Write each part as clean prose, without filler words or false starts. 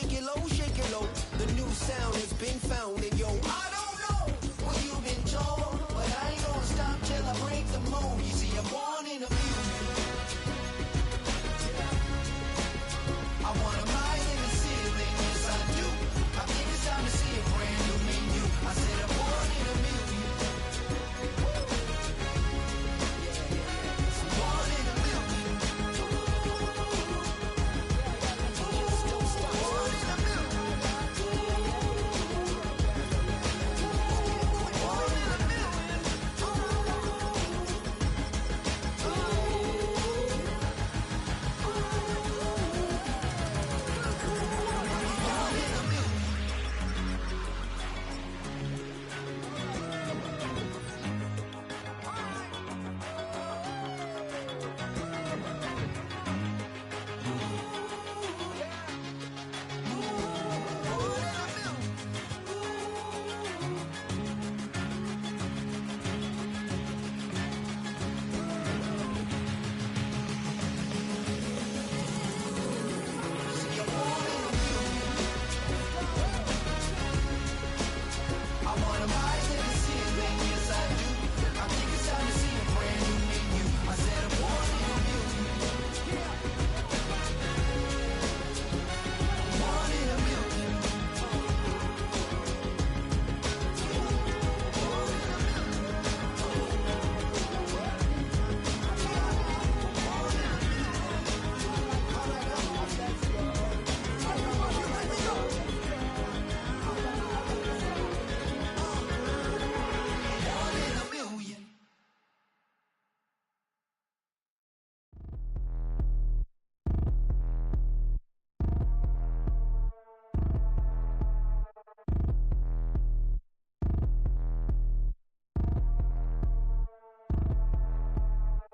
shake it low. The new sound has been found, and yo, I don't know what you've been told, but I ain't gonna stop till I break the mold. You see, I'm born in a million. I want a mile in the ceiling, yes I do. I think it's time to see a brand new menu. I said I'm born in a million.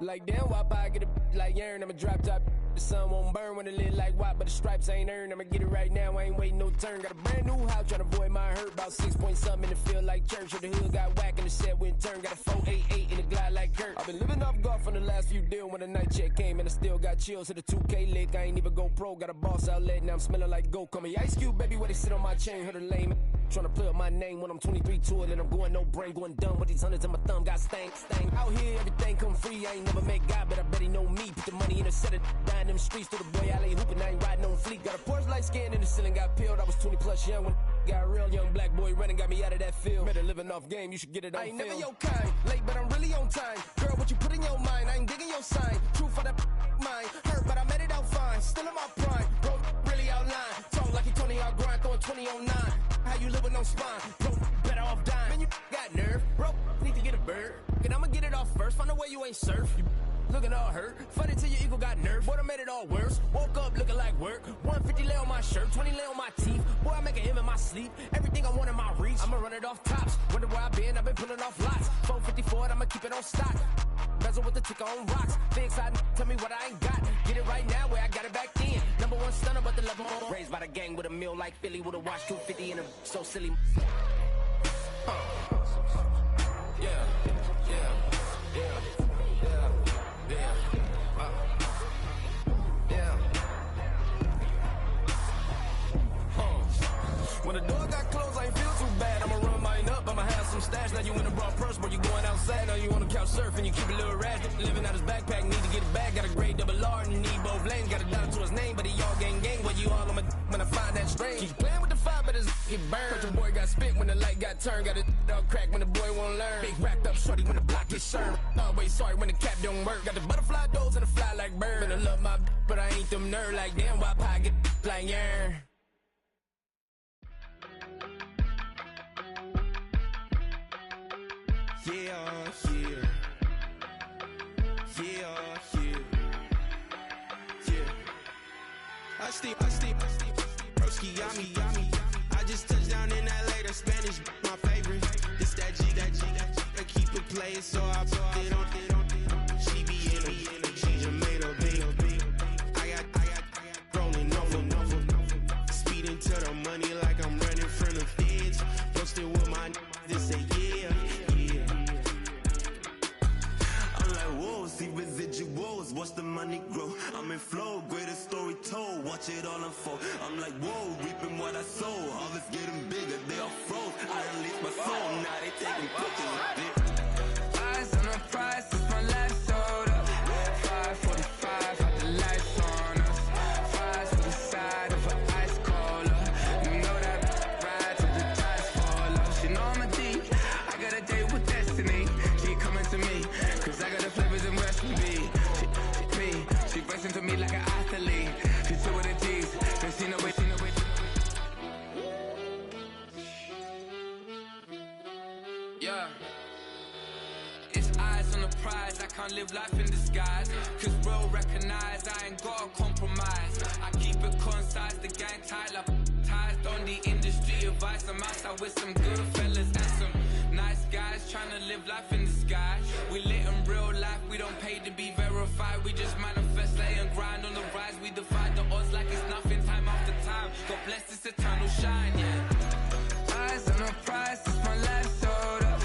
Like damn, wop, I get a like urn. I'ma drop top. The sun won't burn when it lit like wop, but the stripes ain't earned. I'ma get it right now, I ain't waiting no turn. Got a brand new house, tryna avoid my hurt. About 6 point something in the field like church. Or the hood got whack and the set went turn. Got a 488 in the glide like Kurt. I've been living off golf on the last few deals. When the night check came and I still got chills. To the 2K lick, I ain't even go pro. Got a boss outlet, now I'm smelling like gold. Call me Ice Cube, baby, where they sit on my chain. Heard a lame tryna play up my name when I'm 23 to it. And I'm going no brain, going dumb with these hundreds in my thumb. Got stank. Out here, everything come free. I ain't never met God, but I bet he know me. Put the money in a set of down them streets. To the boy alley hooping, I ain't riding on fleek. Got a Porsche light skin in the ceiling, got peeled. I was 20 plus young when got real. Young black boy running, got me out of that field. Better living off game, you should get it on film. I ain't never your kind, late but I'm really on time. Girl, what you put in your mind, I ain't digging your sign. True for that mind, hurt but I made it out fine. Still in my prime, bro, really outline. Talk like he Tony out grind, throwing 20 on 9. How you living on spine, bro, better off dying. Man, you got nerve, bro, need to get a bird. And I'ma get it off first, find a way you ain't surf. You looking all hurt, funny till your ego got nerve. Boy, I made it all worse, woke up looking like work. 150 lay on my shirt, 20 lay on my teeth. Boy, I make an M in my sleep, everything I want in my reach. I'ma run it off tops, wonder where I been pulling off lots. 454, I'ma keep it on stock. Bezel with the ticker on rocks. Things I tell me what I ain't got. Get it right now where I got it back then. Number one stunner, but the level more. Raised by the gang with a meal like Philly with a watch 250 and a so silly. Yeah. When the door got closed, I ain't feel too bad. I'ma run mine up, I'ma have some stash. Now you in a broad purse, but you going outside. Now you on the couch surfing, you keep a little rash. Living out his backpack, need to get it back. Got a grade double R and you need both lanes. Got a dollar to his name, but he all gang. Where you all on my when I find that strange. Keep playing with the fire, but his get burned. But your boy got spit when the light got turned. Got a dog crack when the boy won't learn. Big racked up shorty when the block gets served. Always sorry when the cap don't work. Got the butterfly doors and the fly like bird. And I love my but I ain't them nerd like damn. Why pie get like yarn? I steam, broski, yummy. I just touched down in LA, the Spanish, my favorite. This that G, I keep it playing, so I put it on. She be in a she just made a beat. I got rolling over, speeding to the money like I'm running from the feds. Posted with my this say yeah. I'm like, whoa, see residuals, watch the money grow. I'm in flow, greatest story told, watch it all unfold. I'm like, whoa, reaping what I sow. Harvest getting bigger, they all froze. I release my soul, now they taking pictures of it. Eyes on the prize, it's my life sold up. 5:45, had the lights on us. Fries to the side of an ice cola. You know that ride till the tires fall off. She know I'm a D, I got a date with destiny. She coming to me, cause I got the flavors and recipe. She racing to me like an athlete. She two with the G's, then she know it, she know it. Yeah. It's eyes on the prize, I can't live life in disguise. Cause real recognize I ain't gotta compromise. I keep it concise, the gang tied up. Ties on the industry advice. I'm outside with some good fellas and some nice guys trying to live life in disguise. We lit in real life, we don't pay to be verified. We just manifest, lay and grind on the rise. We defy the odds like it's nothing, time after time. God bless this eternal shine, yeah. Eyes on the prize, it's my life sold up.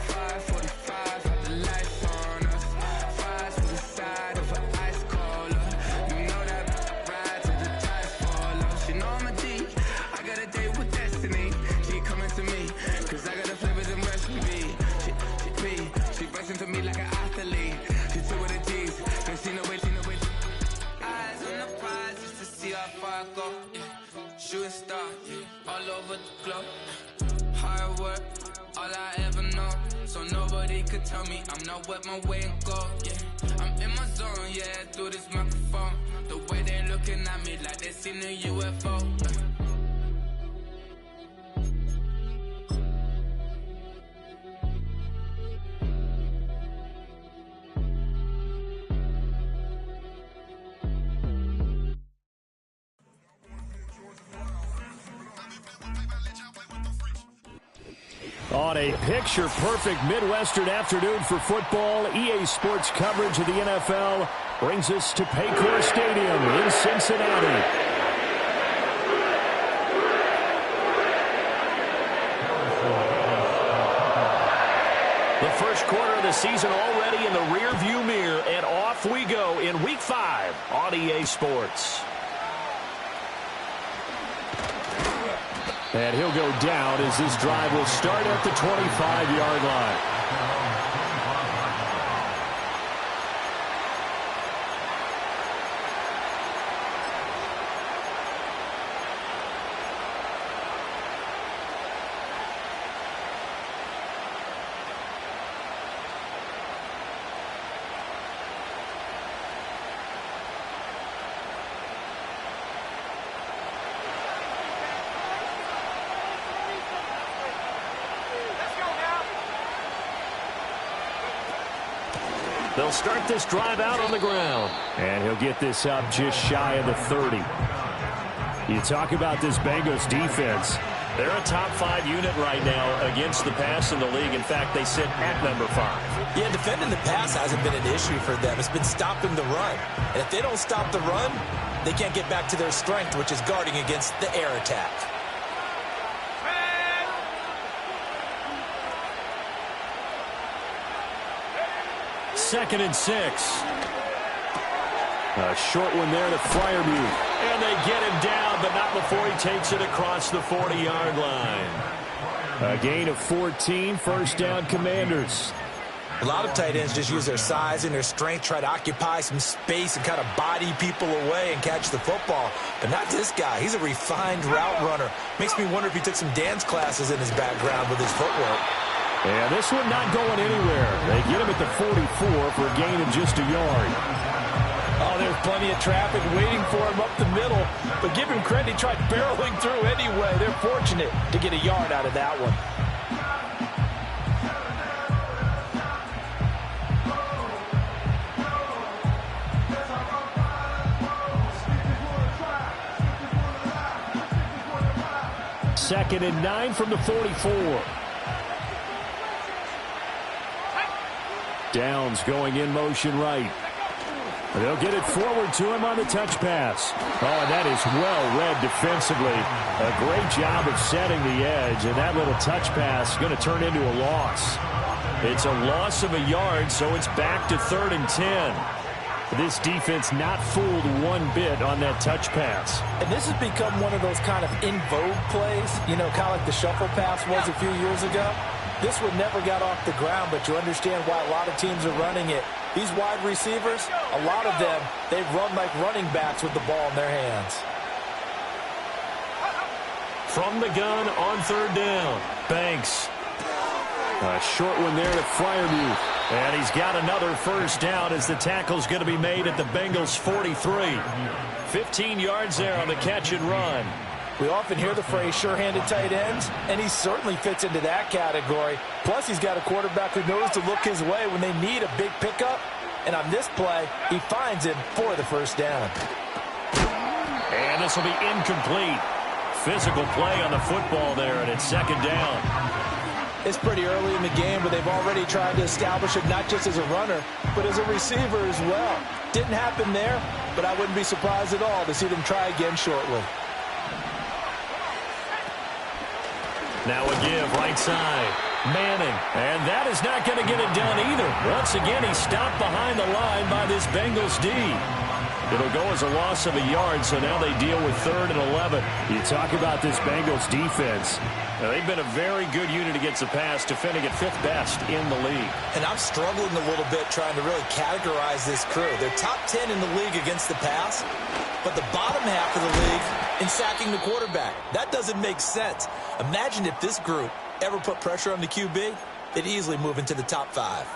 5:45, had the lights on us. Fries to the side of an ice cola. You know that ride till the tires fall off. She know I'm a D, I got a date with destiny. She coming to me, cause I got the flavors and recipe. She racing to me like an athlete. She two with the G's, then she know it, she know it. Eyes on the prize just to see how far I go, yeah. Shooting star, yeah. All over the globe. Hard work, all I ever know. So nobody could tell me I'm not wet my way and go, yeah. I'm in my zone, yeah, through this microphone. The way they looking at me like they seen a UFO. On a picture-perfect Midwestern afternoon for football, EA Sports coverage of the NFL brings us to Paycor Stadium in Cincinnati. The first quarter of the season already in the rear-view mirror, and off we go in Week 5 on EA Sports. And he'll go down as this drive will start at the 25-yard line. They'll start this drive out on the ground. And he'll get this up just shy of the 30. You talk about this Bengals defense. They're a top 5 unit right now against the pass in the league. In fact, they sit at number 5. Yeah, defending the pass hasn't been an issue for them. It's been stopping the run. And if they don't stop the run, they can't get back to their strength, which is guarding against the air attack. Second and 6. A short one there to Freiermuth. And they get him down, but not before he takes it across the 40-yard line. A gain of 14, first down Commanders. A lot of tight ends just use their size and their strength, try to occupy some space and kind of body people away and catch the football. But not this guy. He's a refined route runner. Makes me wonder if he took some dance classes in his background with his footwork. And this one not going anywhere. They get him at the 44 for a gain of just a yard. Oh, there's plenty of traffic waiting for him up the middle. But give him credit, he tried barreling through anyway. They're fortunate to get a yard out of that one. Second and 9 from the 44. Downs going in motion right. They'll get it forward to him on the touch pass. Oh, and that is well read defensively. A great job of setting the edge, and that little touch pass is going to turn into a loss. It's a loss of a yard, so it's back to 3rd and 10. This defense not fooled one bit on that touch pass. And this has become one of those kind of in vogue plays, you know, kind of like the shuffle pass was a few years ago. This one never got off the ground, but you understand why a lot of teams are running it. These wide receivers, a lot of them, they run like running backs with the ball in their hands. From the gun on third down, Banks. A short one there to Freiermuth. And he's got another first down as the tackle's going to be made at the Bengals' 43. 15 yards there on the catch and run. We often hear the phrase sure-handed tight ends, and he certainly fits into that category. Plus, he's got a quarterback who knows to look his way when they need a big pickup. And on this play, he finds him for the first down. And this will be incomplete. Physical play on the football there, and it's second down. It's pretty early in the game, but they've already tried to establish it not just as a runner, but as a receiver as well. Didn't happen there, but I wouldn't be surprised at all to see them try again shortly. Now a give, right side. Manning, and that is not going to get it done either. Once again, he's stopped behind the line by this Bengals D. It'll go as a loss of a yard, so now they deal with 3rd and 11. You talk about this Bengals defense. Now, they've been a very good unit against the pass, defending at 5th best in the league. And I'm struggling a little bit trying to really categorize this crew. They're top 10 in the league against the pass, but the bottom half of the league in sacking the quarterback. That doesn't make sense. Imagine if this group ever put pressure on the QB, they'd easily move into the top 5.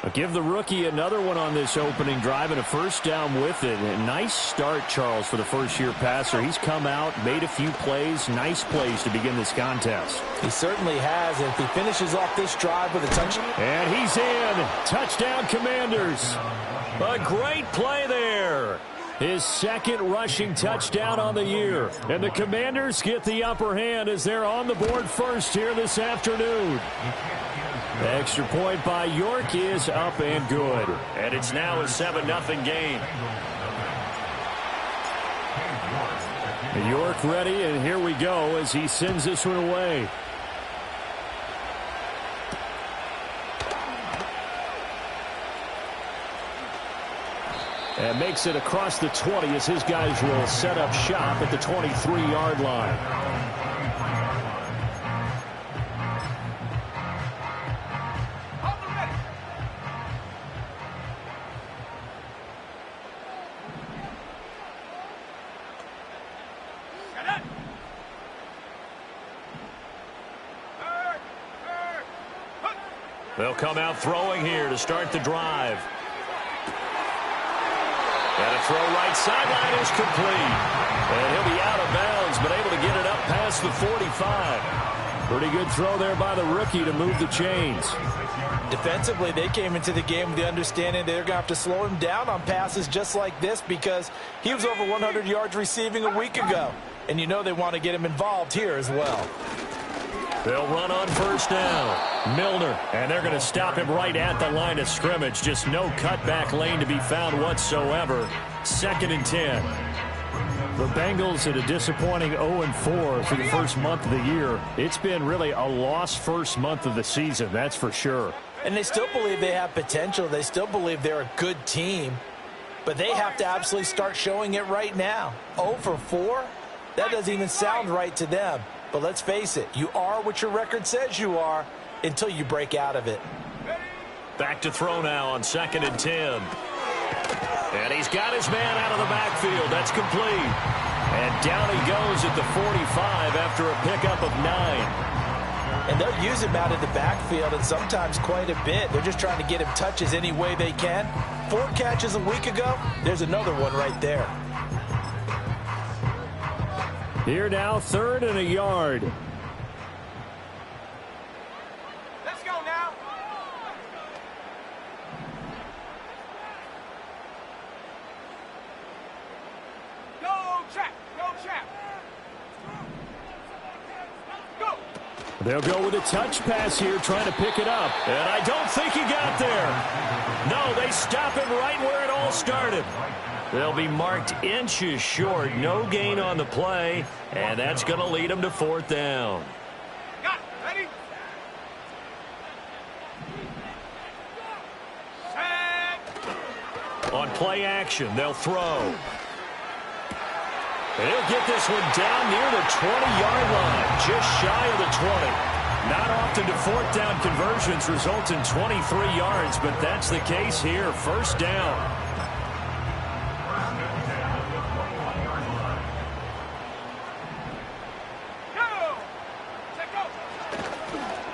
I'll give the rookie another one on this opening drive and a first down with it. A nice start, Charles, for the first-year passer. He's come out, made a few plays, nice plays to begin this contest. He certainly has, and if he finishes off this drive with a touchdown. And he's in. Touchdown, Commanders. A great play there. His second rushing touchdown on the year. And the Commanders get the upper hand as they're on the board first here this afternoon. The extra point by York is up and good. And it's now a 7-0 game. York ready, and here we go as he sends this one away. And makes it across the 20 as his guys will set up shop at the 23-yard line. They'll come out throwing here to start the drive. And a throw right sideline is complete. And he'll be out of bounds, but able to get it up past the 45. Pretty good throw there by the rookie to move the chains. Defensively, they came into the game with the understanding they're going to have to slow him down on passes just like this because he was over 100 yards receiving a week ago. And you know they want to get him involved here as well. They'll run on first down. Milner, and they're going to stop him right at the line of scrimmage. Just no cutback lane to be found whatsoever. 2nd and 10. The Bengals at a disappointing 0-4 for the first month of the year. It's been really a lost first month of the season, that's for sure. And they still believe they have potential. They still believe they're a good team. But they have to absolutely start showing it right now. 0-4? That doesn't even sound right to them. But let's face it, you are what your record says you are until you break out of it. Back to throw now on 2nd and 10. And he's got his man out of the backfield. That's complete. And down he goes at the 45 after a pickup of 9. And they'll use him out in the backfield, and sometimes quite a bit. They're just trying to get him touches any way they can. 4 catches a week ago. There's another one right there. Here now, 3rd and a yard. Let's go now. Go, Chap. Go, Chap. Go. They'll go with a touch pass here, trying to pick it up. And I don't think he got there. No, they stop him right where it all started. They'll be marked inches short. No gain on the play, and that's going to lead them to 4th down. Got it. Ready? Set. On play action, they'll throw. He'll get this one down near the 20-yard line, just shy of the 20. Not often do fourth down conversions result in 23 yards, but that's the case here. First down.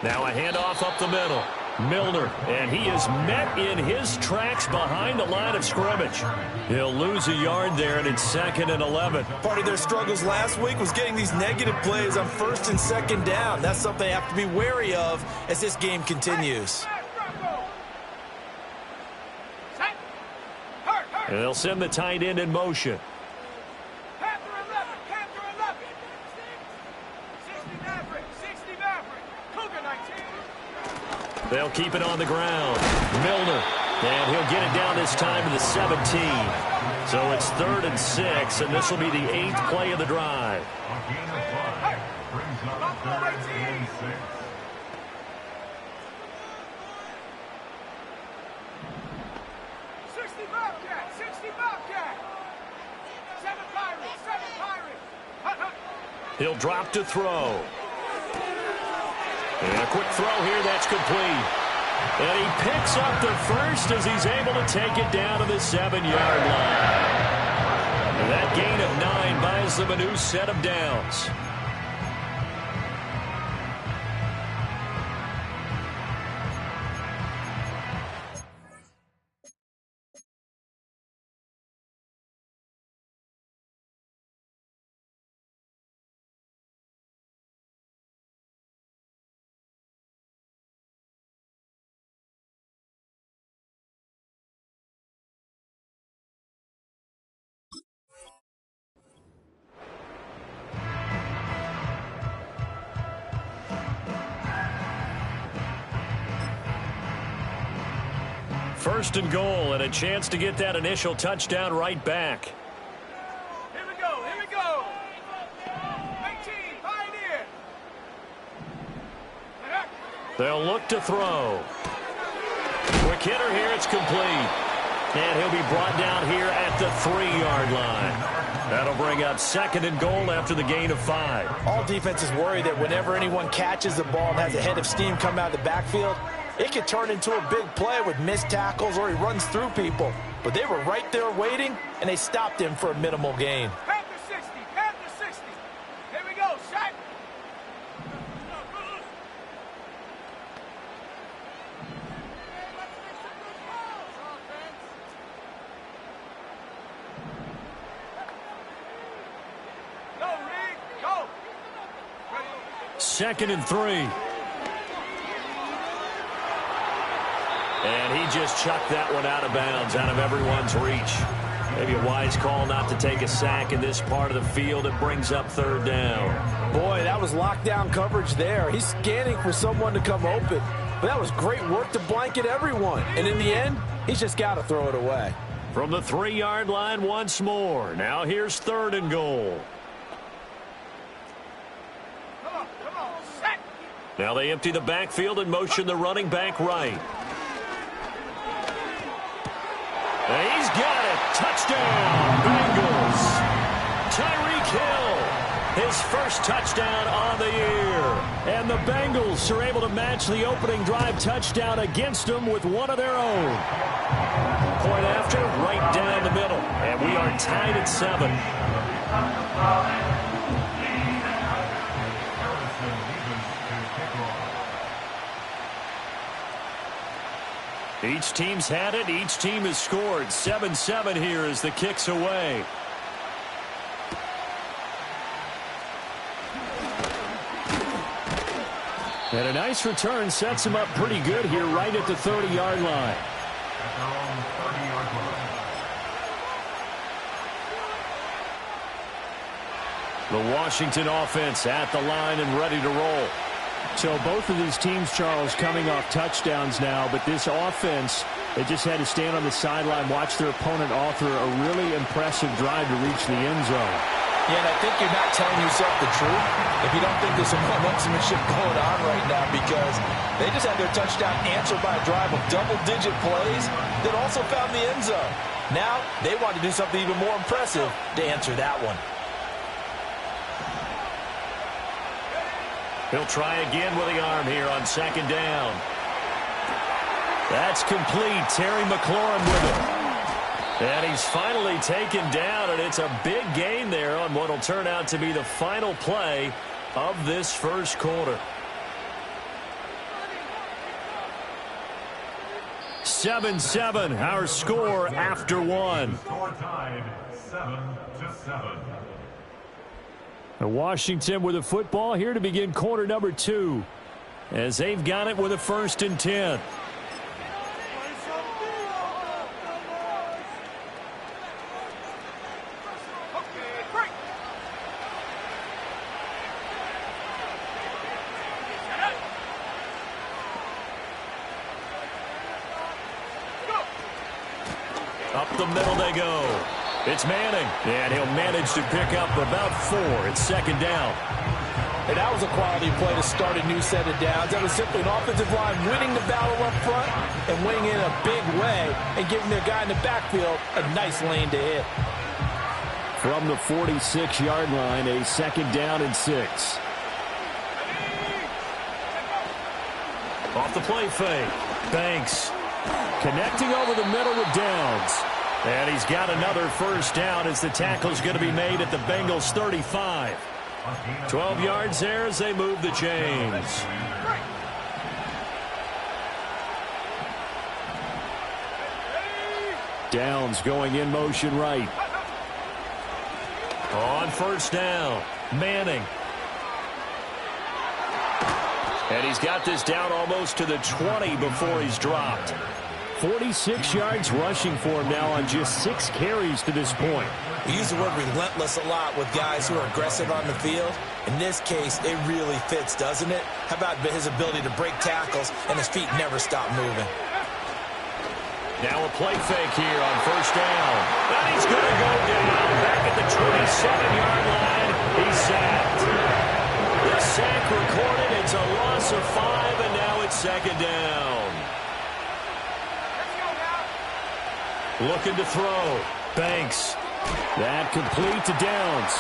Now a handoff up the middle. Milner, and he is met in his tracks behind the line of scrimmage. He'll lose a yard there, and it's 2nd and 11. Part of their struggles last week was getting these negative plays on 1st and 2nd down. That's something they have to be wary of as this game continues. And they'll send the tight end in motion. They'll keep it on the ground. Milner, and he'll get it down this time to the 17. So it's 3rd and 6, and this will be the 8th play of the drive. He'll drop to throw. And a quick throw here, that's complete. And he picks up the first as he's able to take it down to the 7-yard line. And that gain of 9 buys them a new set of downs. First and goal, and a chance to get that initial touchdown right back. Here we go, here we go. 19, Pioneer. They'll look to throw. Quick hitter here, it's complete. And he'll be brought down here at the 3-yard line. That'll bring up 2nd and goal after the gain of 5. All defenses worry that whenever anyone catches the ball and has a head of steam come out of the backfield, it could turn into a big play with missed tackles or he runs through people. But they were right there waiting, and they stopped him for a minimal gain. Panther 60, Panther 60. Here we go, shot. Go, Reed, go. 2nd and 3. And he just chucked that one out of bounds, out of everyone's reach. Maybe a wise call not to take a sack in this part of the field. It brings up 3rd down. Boy, that was lockdown coverage there. He's scanning for someone to come open. But that was great work to blanket everyone. And in the end, he's just got to throw it away. From the 3-yard line once more. Now here's 3rd and goal. Come on, set. Now they empty the backfield and motion the running back right. And he's got it. Touchdown, Bengals. Tyreek Hill, his first touchdown on the year. And the Bengals are able to match the opening drive touchdown against them with one of their own. Point after, right down the middle. And we are tied at 7. Each team's had it. Each team has scored. 7-7 here as the kick's away. And a nice return sets him up pretty good here right at the 30-yard line. The Washington offense at the line and ready to roll. So both of these teams, Charles, coming off touchdowns now, but this offense, they just had to stand on the sideline, watch their opponent author a really impressive drive to reach the end zone. Yeah, and I think you're not telling yourself the truth if you don't think there's some one-upsmanship going on right now, because they just had their touchdown answered by a drive of double-digit plays that also found the end zone. Now they want to do something even more impressive to answer that one. He'll try again with the arm here on second down. That's complete. Terry McLaurin with it. And he's finally taken down, and it's a big gain there on what will turn out to be the final play of this first quarter. 7-7, our score after one. Score tied 7-7. Washington with the football here to begin quarter number 2, as they've got it with a 1st and 10. Up the middle they go. It's Manning, and he'll manage to pick up about 4. It's second down. And that was a quality play to start a new set of downs. That was simply an offensive line winning the battle up front and winning in a big way and giving their guy in the backfield a nice lane to hit. From the 46-yard line, a second down and 6. Off the play fake. Banks connecting over the middle with Downs. And he's got another first down as the tackle's going to be made at the Bengals 35. 12 yards there as they move the chains. Downs going in motion right. On first down, Manning. And he's got this down almost to the 20 before he's dropped. 46 yards rushing for him now on just 6 carries to this point. We use the word relentless a lot with guys who are aggressive on the field. In this case, it really fits, doesn't it? How about his ability to break tackles and his feet never stop moving? Now a play fake here on first down. And he's going to go down back at the 27-yard line. He's sacked. The sack recorded. It's a loss of 5, and now it's second down. Looking to throw. Banks. That complete to Downs.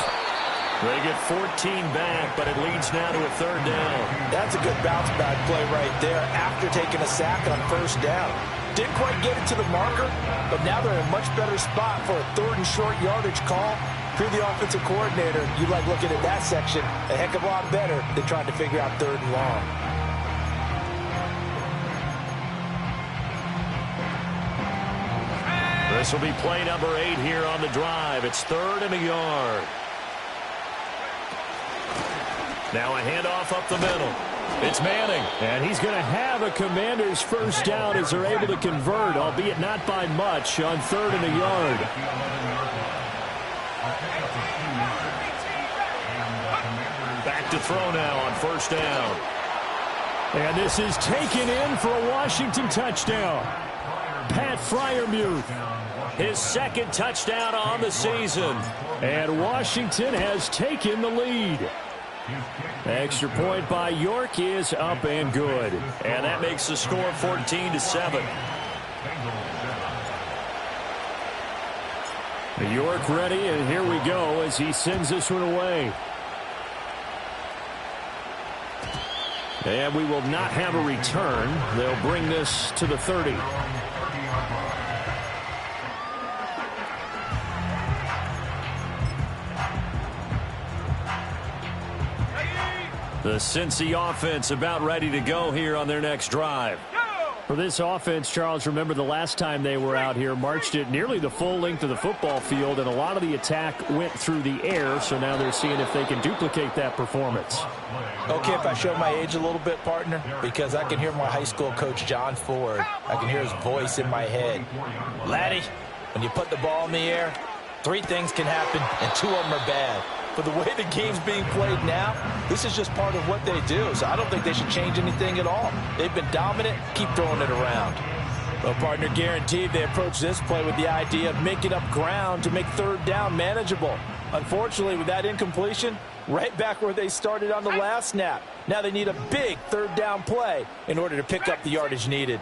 They get 14 back, but it leads now to a third down. That's a good bounce back play right there after taking a sack on first down. Didn't quite get it to the marker, but now they're in a much better spot for a 3rd and short yardage call. If you're the offensive coordinator, you like looking at that section a heck of a lot better than trying to figure out 3rd and long. This will be play number 8 here on the drive. It's 3rd and a yard. Now a handoff up the middle. It's Manning. And he's going to have a Commander's first down as they're able to convert, albeit not by much, on 3rd and a yard. Back to throw now on first down. And this is taken in for a Washington touchdown. Pat Freiermuth. His 2nd touchdown on the season. And Washington has taken the lead. Extra point by York is up and good. And that makes the score 14-7. York ready, and here we go as he sends this one away. And we will not have a return. They'll bring this to the 30. The Cincy offense about ready to go here on their next drive. For this offense, Charles, remember the last time they were out here, marched it nearly the full length of the football field, and a lot of the attack went through the air, so now they're seeing if they can duplicate that performance. Okay, if I show my age a little bit, partner, because I can hear my high school coach, John Ford. I can hear his voice in my head. Laddie, when you put the ball in the air, 3 things can happen, and 2 of them are bad. But the way the game's being played now, this is just part of what they do. So I don't think they should change anything at all. They've been dominant. Keep throwing it around. Well, partner, guaranteed they approach this play with the idea of making up ground to make 3rd down manageable. Unfortunately, with that incompletion, right back where they started on the last snap. Now they need a big 3rd down play in order to pick up the yardage needed.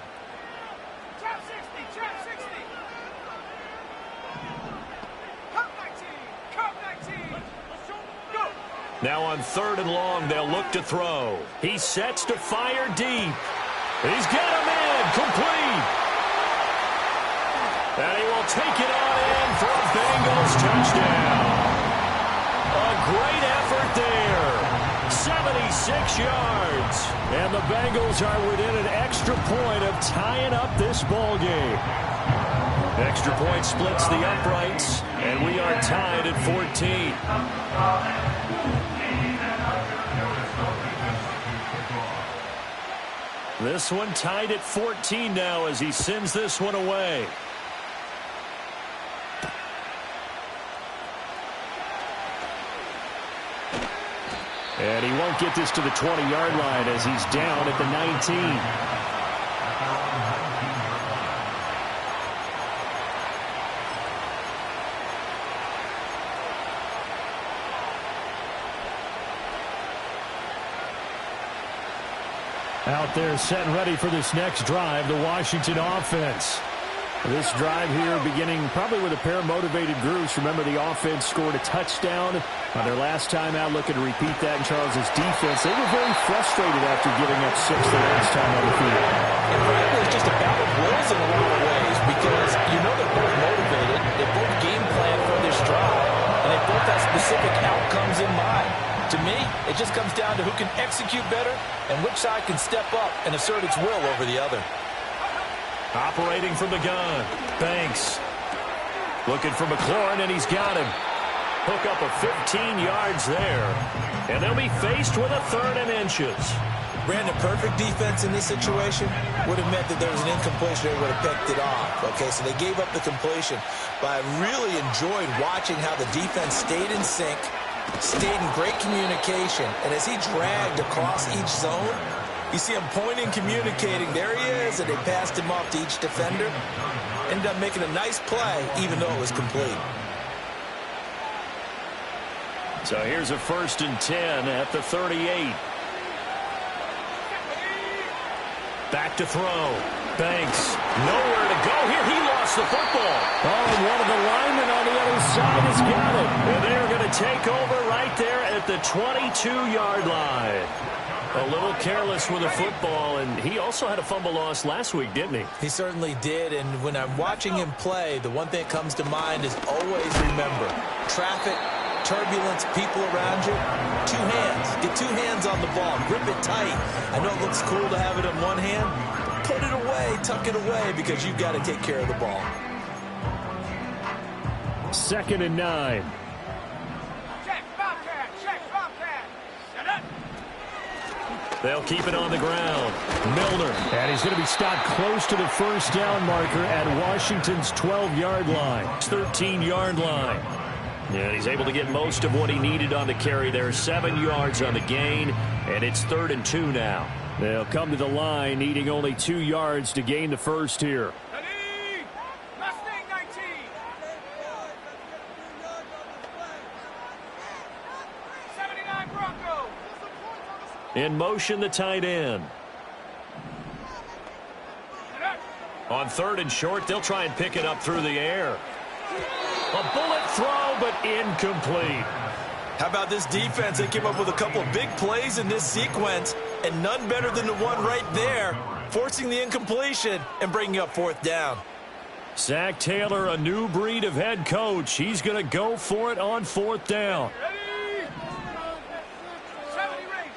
Now on 3rd and long, they'll look to throw. He sets to fire deep. He's got him in, complete. And he will take it on in for a Bengals touchdown. A great effort there. 76 yards. And the Bengals are within an extra point of tying up this ball game. Extra point splits the uprights, and we are tied at 14. This one tied at 14 now as he sends this one away. And he won't get this to the 20-yard line as he's down at the 19. Out there set and ready for this next drive, the Washington offense. This drive here beginning probably with a pair of motivated groups. Remember, the offense scored a touchdown on their last time out. Looking to repeat that in Charles's defense. They were very frustrated after giving up 6 the last time on the field. And frankly, it's just a battle of wills in a lot of ways because you know they're both motivated. They both game plan for this drive, and they both have specific outcomes in mind. To me, it just comes down to who can execute better and which side can step up and assert its will over the other. Operating from the gun, Banks. Looking for McLaurin, and he's got him. Hook up of 15 yards there. And they'll be faced with a 3rd and inches. Brandon, perfect defense in this situation would have meant that there was an incompletion. They would have picked it off. Okay, so they gave up the completion. But I really enjoyed watching how the defense stayed in sync, stayed in great communication, and as he dragged across each zone, you see him pointing, communicating. There he is, and they passed him off to each defender. Ended up making a nice play, even though it was complete. So here's a 1st and 10 at the 38. Back to throw. Banks, nowhere to go here. He lost the football. Oh, and one of the linemen on the other side has got it. And they're going to take over right there at the 22-yard line. A little careless with the football, and he also had a fumble loss last week, didn't he? He certainly did, and when I'm watching him play, the one thing that comes to mind is always remember, traffic, turbulence, people around you, 2 hands. Get 2 hands on the ball. Grip it tight. I know it looks cool to have it in one hand. Put it away, tuck it away, because you've got to take care of the ball. 2nd and 9. Check, Bobcat, set up. They'll keep it on the ground. Milner. And he's going to be stopped close to the 1st down marker at Washington's 12-yard line. 13-yard line. And he's able to get most of what he needed on the carry there. 7 yards on the gain, and it's 3rd and 2 now. They'll come to the line, needing only 2 yards to gain the first here. Mustang 19. Broncos. In motion, the tight end. On 3rd and short, they'll try and pick it up through the air. A bullet throw, but incomplete. How about this defense? They came up with a couple of big plays in this sequence, and none better than the one right there, forcing the incompletion and bringing up 4th down. Zach Taylor, a new breed of head coach. He's going to go for it on 4th down. Ready? 70 range.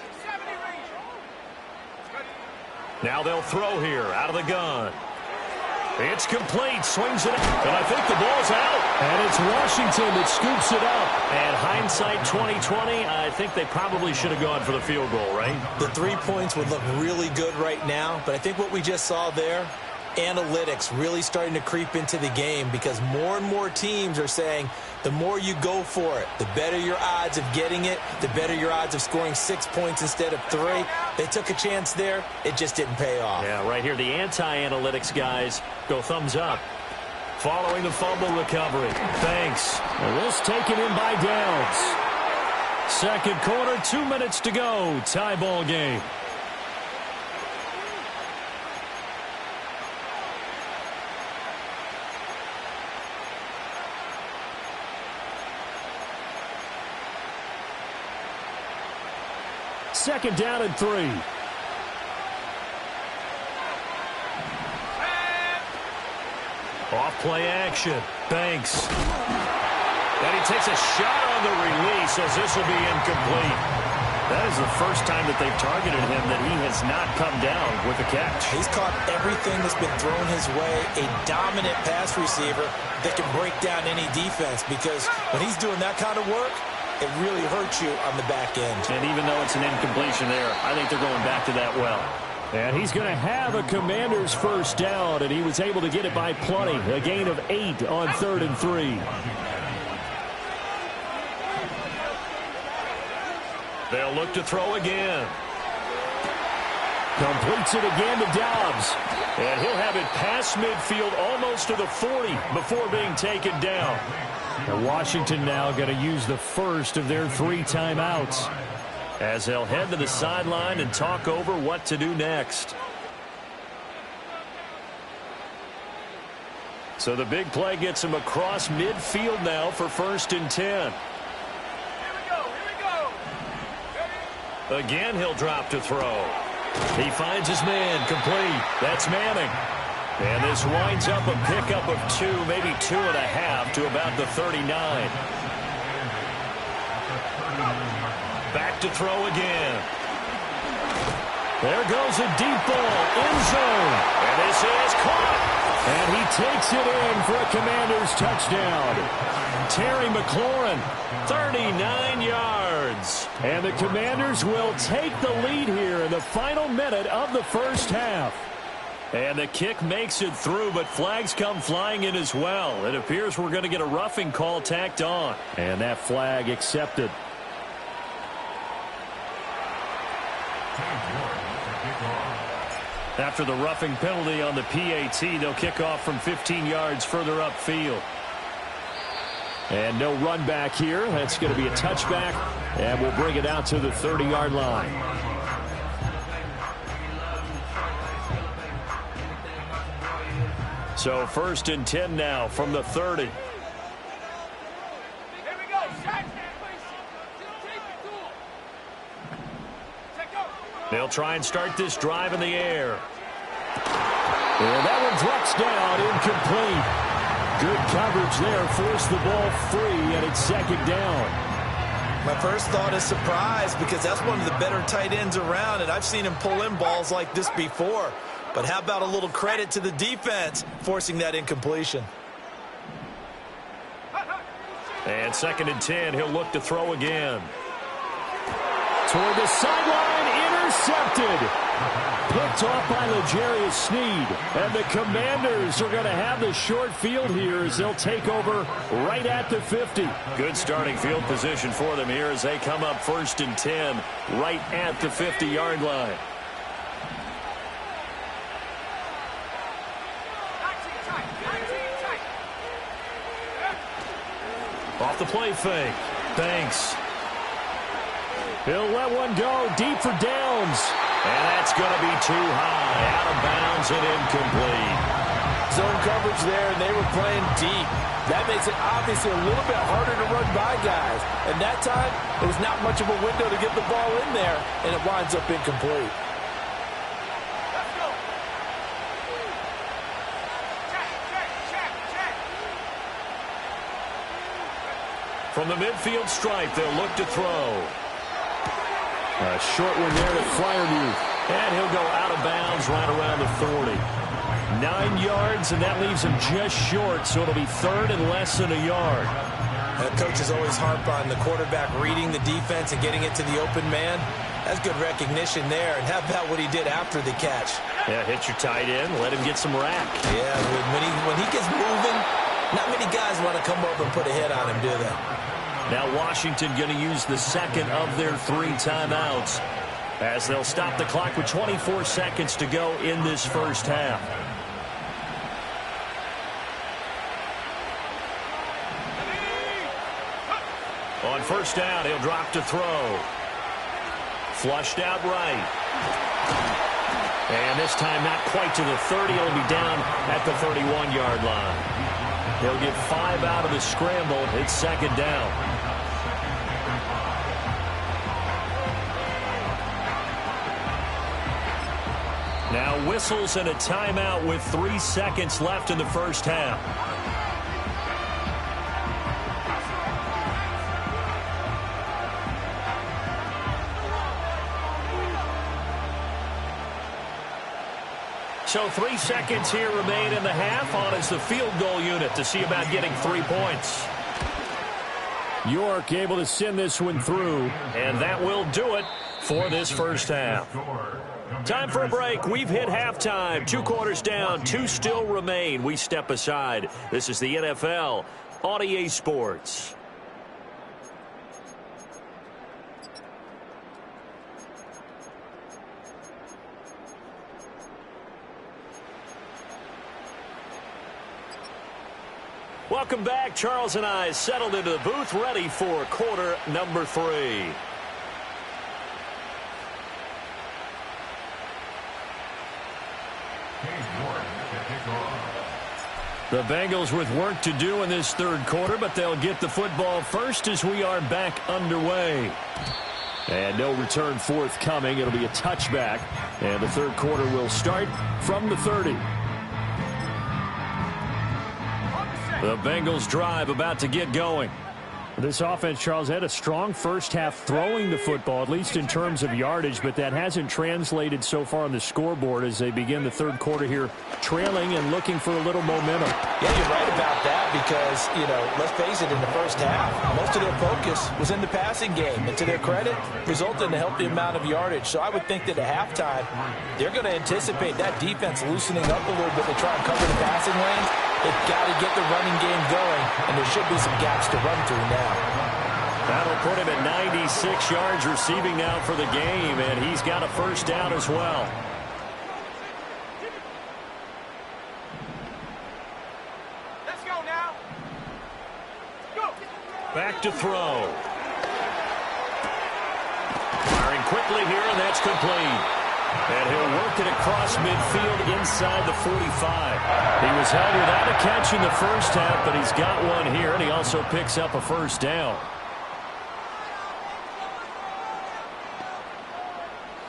Now they'll throw here out of the gun. It's complete. Swings it up. And I think the ball's out. And it's Washington that scoops it up. And hindsight 2020, I think they probably should have gone for the field goal, right? The 3 points would look really good right now, but I think what we just saw there, analytics really starting to creep into the game because more and more teams are saying the more you go for it, the better your odds of getting it, the better your odds of scoring 6 points instead of 3. They took a chance there. It just didn't pay off. Yeah, right here, the anti-analytics guys go thumbs up. Following the fumble recovery. Thanks. And this taken in by Downs. 2nd quarter, 2 minutes to go. Tie ball game. second down and 3. Off play action. Banks. And he takes a shot on the release as this will be incomplete. That is the first time that they've targeted him that he has not come down with a catch. He's caught everything that's been thrown his way. A dominant pass receiver that can break down any defense, because when he's doing that kind of work, it really hurts you on the back end. And even though it's an incompletion there, I think they're going back to that well. And he's going to have a Commanders first down, and he was able to get it by plenty. A gain of 8 on 3rd and 3. They'll look to throw again. Completes it again to Dobbs. And he'll have it past midfield almost to the 40 before being taken down. And Washington now going to use the first of their 3 timeouts, as they'll head to the sideline and talk over what to do next. So the big play gets him across midfield now for 1st and 10. Again, he'll drop to throw. He finds his man, complete. That's Manning. And this winds up a pickup of 2, maybe 2.5 to about the 39. Back to throw again. There goes a deep ball, end zone. And this is caught. And he takes it in for a Commanders touchdown. Terry McLaurin, 39 yards. And the Commanders will take the lead here in the final minute of the first half. And the kick makes it through, but flags come flying in as well. It appears we're going to get a roughing call tacked on. And that flag accepted. After the roughing penalty on the PAT, they'll kick off from 15 yards further upfield. And no run back here. That's going to be a touchback, and we'll bring it out to the 30-yard line. So 1st and 10 now from the 30. Here we go. They'll try and start this drive in the air. And that one drops down, incomplete. Good coverage there, forced the ball free, and it's 2nd down. My first thought is surprise, because that's one of the better tight ends around, and I've seen him pull in balls like this before. But how about a little credit to the defense forcing that incompletion? And 2nd and 10, he'll look to throw again. Toward the sideline, intercepted. Picked off by L'Jarius Sneed. And the Commanders are going to have the short field here as they'll take over right at the 50. Good starting field position for them here as they come up 1st and 10 right at the 50-yard line. Off the play fake. Banks. He'll let one go deep for Downs. And that's going to be too high. Out of bounds and incomplete. Zone coverage there, and they were playing deep. That makes it obviously a little bit harder to run by guys. And that time, there was not much of a window to get the ball in there, and it winds up incomplete. From the midfield stripe, they'll look to throw. A short one there to Freiermuth. And he'll go out of bounds right around the 40. 9 yards, and that leaves him just short, so it'll be 3rd and less than a yard. Coaches always harp on the quarterback reading the defense and getting it to the open man. That's good recognition there. And how about what he did after the catch? Yeah, hit your tight end, let him get some rack. Yeah, when he gets moving, not many guys want to come over and put a hit on him, do they? Now Washington going to use the 2nd of their 3 timeouts as they'll stop the clock with 24 seconds to go in this first half. On 1st down, he'll drop to throw. Flushed out right. And this time not quite to the 30. He'll be down at the 31-yard line. They'll get 5 out of the scramble. It's 2nd down. Now whistles and a timeout with 3 seconds left in the first half. So 3 seconds here remain in the half. On is the field goal unit to see about getting 3 points. York able to send this one through. And that will do it for this first half. Time for a break. We've hit halftime. 2 quarters down. 2 still remain. We step aside. This is the NFL on EA Sports. Welcome back. Charles and I settled into the booth, ready for quarter number 3. The Bengals with work to do in this third quarter, but they'll get the football first as we are back underway. And no return forthcoming. It'll be a touchback. And the third quarter will start from the 30. The Bengals drive about to get going. This offense, Charles, had a strong first half throwing the football, at least in terms of yardage, but that hasn't translated so far on the scoreboard as they begin the third quarter here, trailing and looking for a little momentum. Yeah, you're right about that because, let's face it, in the first half, most of their focus was in the passing game. And to their credit, resulted in a healthy amount of yardage. So I would think that at halftime, they're going to anticipate that defense loosening up a little bit to try and cover the passing lanes. They've got to get the running game going, and there should be some gaps to run through now. That'll put him at 96 yards receiving now for the game, and he's got a first down as well. Let's go now. Go. Back to throw. Firing quickly here, and that's complete. And he'll work it across midfield inside the 45. He was held without a catch in the first half, but he's got one here, and he also picks up a first down.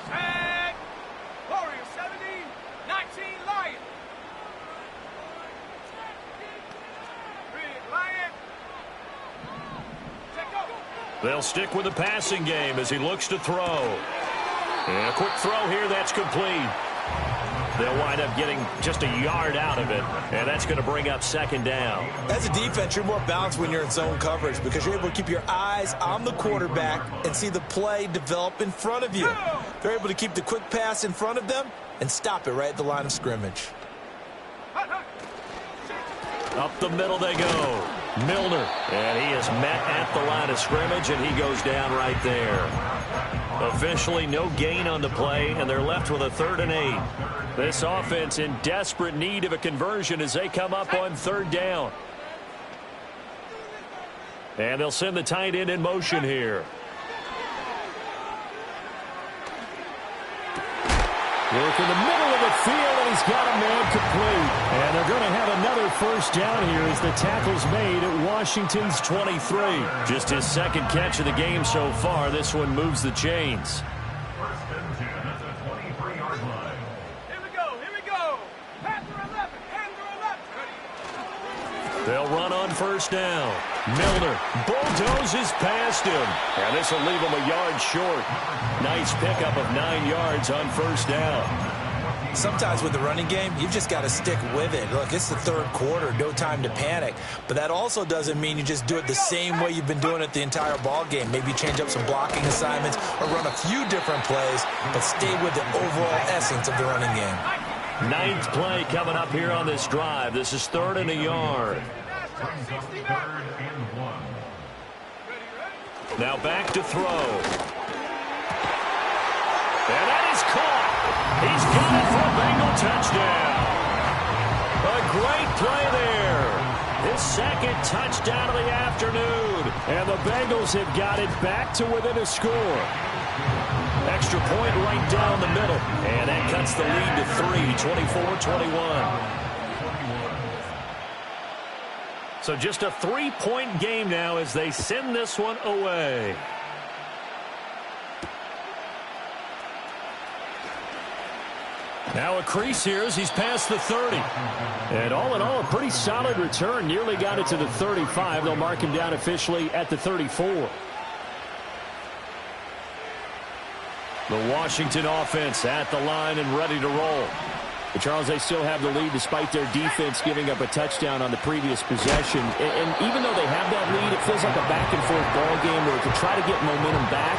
Set. Warrior 70, 19 Lion. Big Lion. Check go. They'll stick with the passing game as he looks to throw. And a quick throw here, that's complete. They'll wind up getting just a yard out of it, and that's going to bring up second down. As a defense, you're more balanced when you're in zone coverage because you're able to keep your eyes on the quarterback and see the play develop in front of you. They're able to keep the quick pass in front of them and stop it right at the line of scrimmage. Up the middle they go. Milner, and he is met at the line of scrimmage, and he goes down right there. Officially no gain on the play, and they're left with a 3rd and 8. This offense in desperate need of a conversion as they come up on 3rd down. And they'll send the tight end in motion here. Work in the middle of the field, and he's got a man complete. And they're going to have another first down here as the tackle's made at Washington's 23. Just his second catch of the game so far. This one moves the chains. First and 10 at the 23-yard line. Here we go. Here we go. Panther 11. Panther 11. They'll run on first down. Milner bulldozes past him. And this will leave him a yard short. Nice pickup of 9 yards on first down. Sometimes with the running game, you've just got to stick with it. Look, it's the third quarter, no time to panic. But that also doesn't mean you just do it the same way you've been doing it the entire ball game. Maybe change up some blocking assignments or run a few different plays, but stay with the overall essence of the running game. 9th play coming up here on this drive. This is 3rd and a yard. Brings up 3rd and 1. Now back to throw. And that is caught. He's got it for a Bengal touchdown. A great play there. His second touchdown of the afternoon. And the Bengals have got it back to within a score. Extra point right down the middle. And that cuts the lead to 3, 24-21. So just a 3-point game now as they send this one away. Now a crease here as he's past the 30. And all in all, a pretty solid return. Nearly got it to the 35. They'll mark him down officially at the 34. The Washington offense at the line and ready to roll. But Charles, they still have the lead despite their defense giving up a touchdown on the previous possession. And even though they have that lead, it feels like a back-and-forth ball game where to try to get momentum back,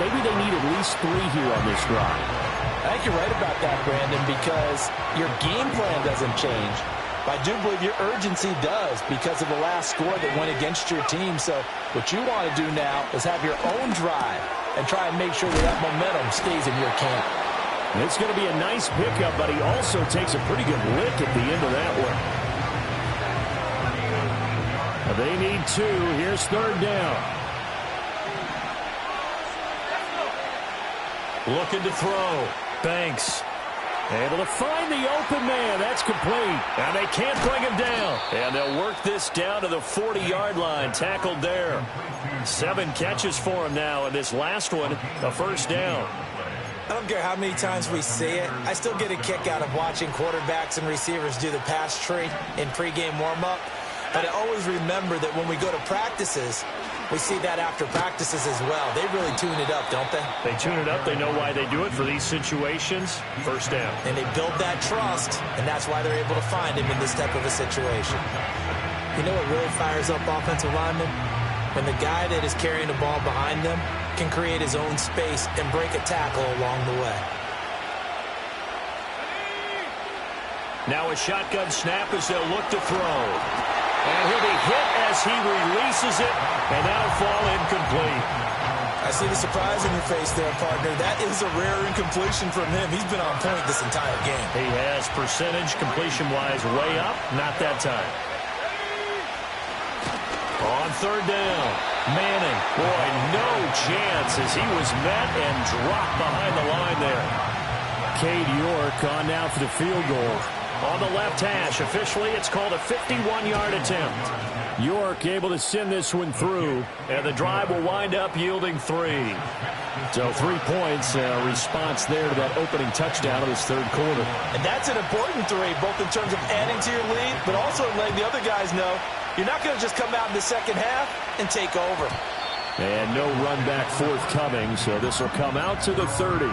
maybe they need at least 3 here on this drive. I think you're right about that, Brandon, because your game plan doesn't change. But I do believe your urgency does because of the last score that went against your team. So what you want to do now is have your own drive and try and make sure that momentum stays in your camp. It's going to be a nice pickup, but he also takes a pretty good lick at the end of that one. They need 2. Here's 3rd down. Looking to throw. Banks. Able to find the open man. That's complete. And they can't bring him down. And they'll work this down to the 40-yard line. Tackled there. 7 catches for him now. And this last one, a 1st down. I don't care how many times we see it. I still get a kick out of watching quarterbacks and receivers do the pass tree in pregame warm-up. But I always remember that when we go to practices, we see that after practices as well. They really tune it up, don't they? They tune it up. They know why they do it for these situations. 1st down. And they build that trust, and that's why they're able to find him in this type of a situation. You know what really fires up offensive linemen? When the guy that is carrying the ball behind them can create his own space and break a tackle along the way. Now a shotgun snap as they'll look to throw. And he'll be hit as he releases it, and that'll fall incomplete. I see the surprise in your face there, partner. That is a rare incompletion from him. He's been on point this entire game. He has percentage completion-wise way up. Not that time. On 3rd down, Manning. Boy, no chance as he was met and dropped behind the line there. Cade York on now for the field goal. On the left hash, officially it's called a 51-yard attempt. York able to send this one through, and the drive will wind up yielding 3. So 3 points, response there to that opening touchdown of this 3rd quarter. And that's an important 3, both in terms of adding to your lead, but also letting the other guys know you're not going to just come out in the second half and take over. And no run back forthcoming, so this will come out to the 30.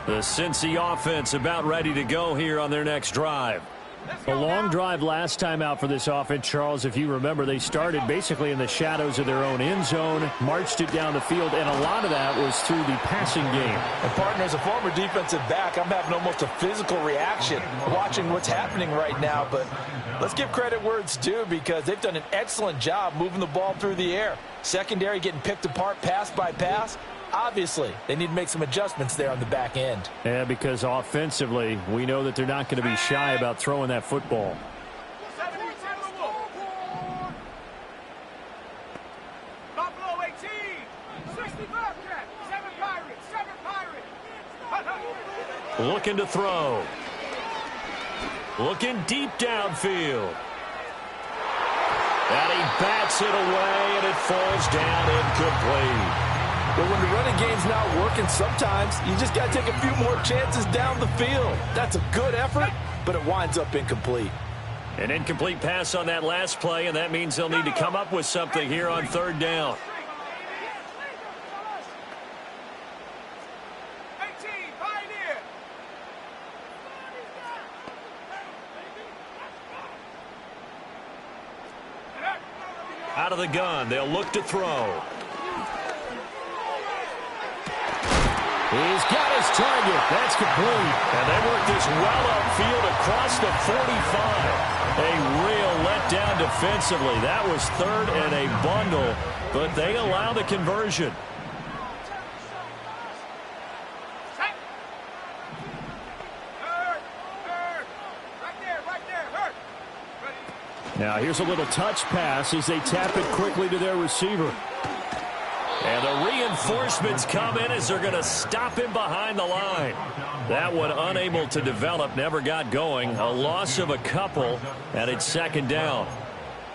The Cincy offense about ready to go here on their next drive. A long drive last time out for this offense, Charles. If you remember, they started basically in the shadows of their own end zone, marched it down the field, and a lot of that was through the passing game. And, partner, as a former defensive back, I'm having almost a physical reaction watching what's happening right now. But let's give credit where it's due because they've done an excellent job moving the ball through the air. Secondary getting picked apart pass by pass. Obviously, they need to make some adjustments there on the back end. Yeah, because offensively, we know that they're not going to be shy about throwing that football. Buffalo 18, 60 Bobcat, 7 Pirates, 7 Pirates. Looking to throw. Looking deep downfield. And he bats it away, and it falls down incomplete. But when the running game's not working, sometimes you just got to take a few more chances down the field. That's a good effort, but it winds up incomplete. An incomplete pass on that last play, and that means they'll need to come up with something here on 3rd down. 18, Pioneer. Out of the gun, they'll look to throw. He's got his target. That's complete. And they work this well upfield across the 45. A real letdown defensively. That was 3rd and a bundle, but they allow the conversion. Now here's a little touch pass as they tap it quickly to their receiver. And the reinforcements come in as they're going to stop him behind the line. That one unable to develop, never got going. A loss of a couple, and it's 2nd down.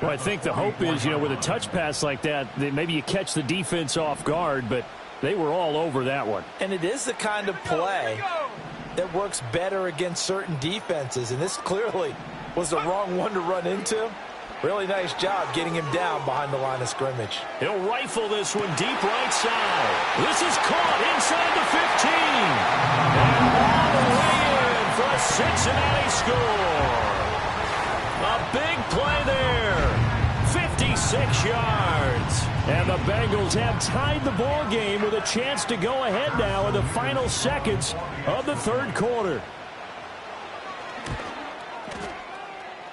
Well, I think the hope is, with a touch pass like that maybe you catch the defense off guard, but they were all over that one. And it is the kind of play that works better against certain defenses, and this clearly was the wrong one to run into. Really nice job getting him down behind the line of scrimmage. He'll rifle this one deep right side. This is caught inside the 15. And all the way in for a Cincinnati score. A big play there. 56 yards. And the Bengals have tied the ball game with a chance to go ahead now in the final seconds of the third quarter.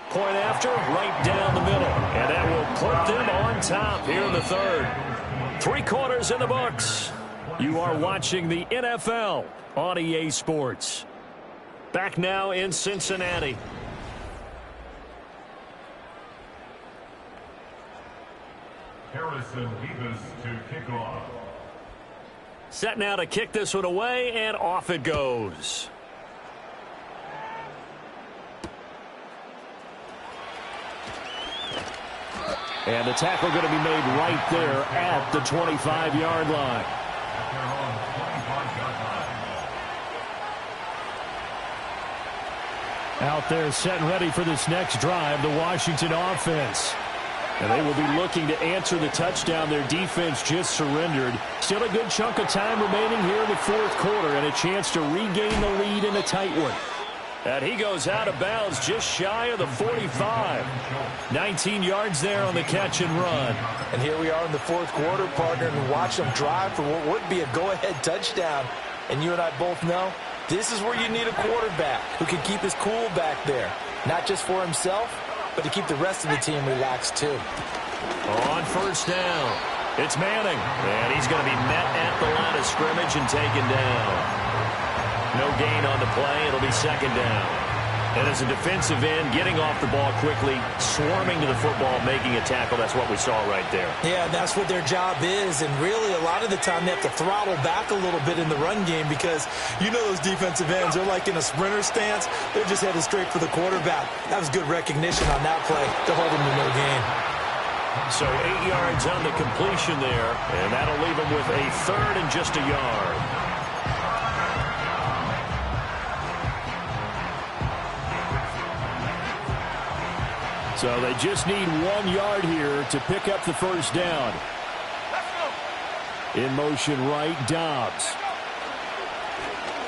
Point after, right down the middle. And that will put them on top here in the third. 3 quarters in the books. You are watching the NFL on EA Sports. Back now in Cincinnati. Harrison Davis to kick off. Set now to kick this one away, and off it goes. And the tackle going to be made right there at the 25-yard line. Out there set and ready for this next drive, the Washington offense. And they will be looking to answer the touchdown their defense just surrendered. Still a good chunk of time remaining here in the fourth quarter and a chance to regain the lead in a tight one. And he goes out of bounds just shy of the 45. 19 yards there on the catch and run. And here we are in the fourth quarter, partner, and watch them drive for what would be a go-ahead touchdown. And you and I both know this is where you need a quarterback who can keep his cool back there. Not just for himself, but to keep the rest of the team relaxed too. On first down, it's Manning. And he's going to be met at the line of scrimmage and taken down. No gain on the play. It'll be second down. And as a defensive end, getting off the ball quickly, swarming to the football, making a tackle, that's what we saw right there. Yeah, that's what their job is. And really, a lot of the time, they have to throttle back a little bit in the run game because you know those defensive ends, they're like in a sprinter stance. They're just headed straight for the quarterback. That was good recognition on that play to hold him to no gain. So 8 yards on the completion there, and that'll leave him with a third and just a yard. So they just need 1 yard here to pick up the first down. In motion right, Dobbs.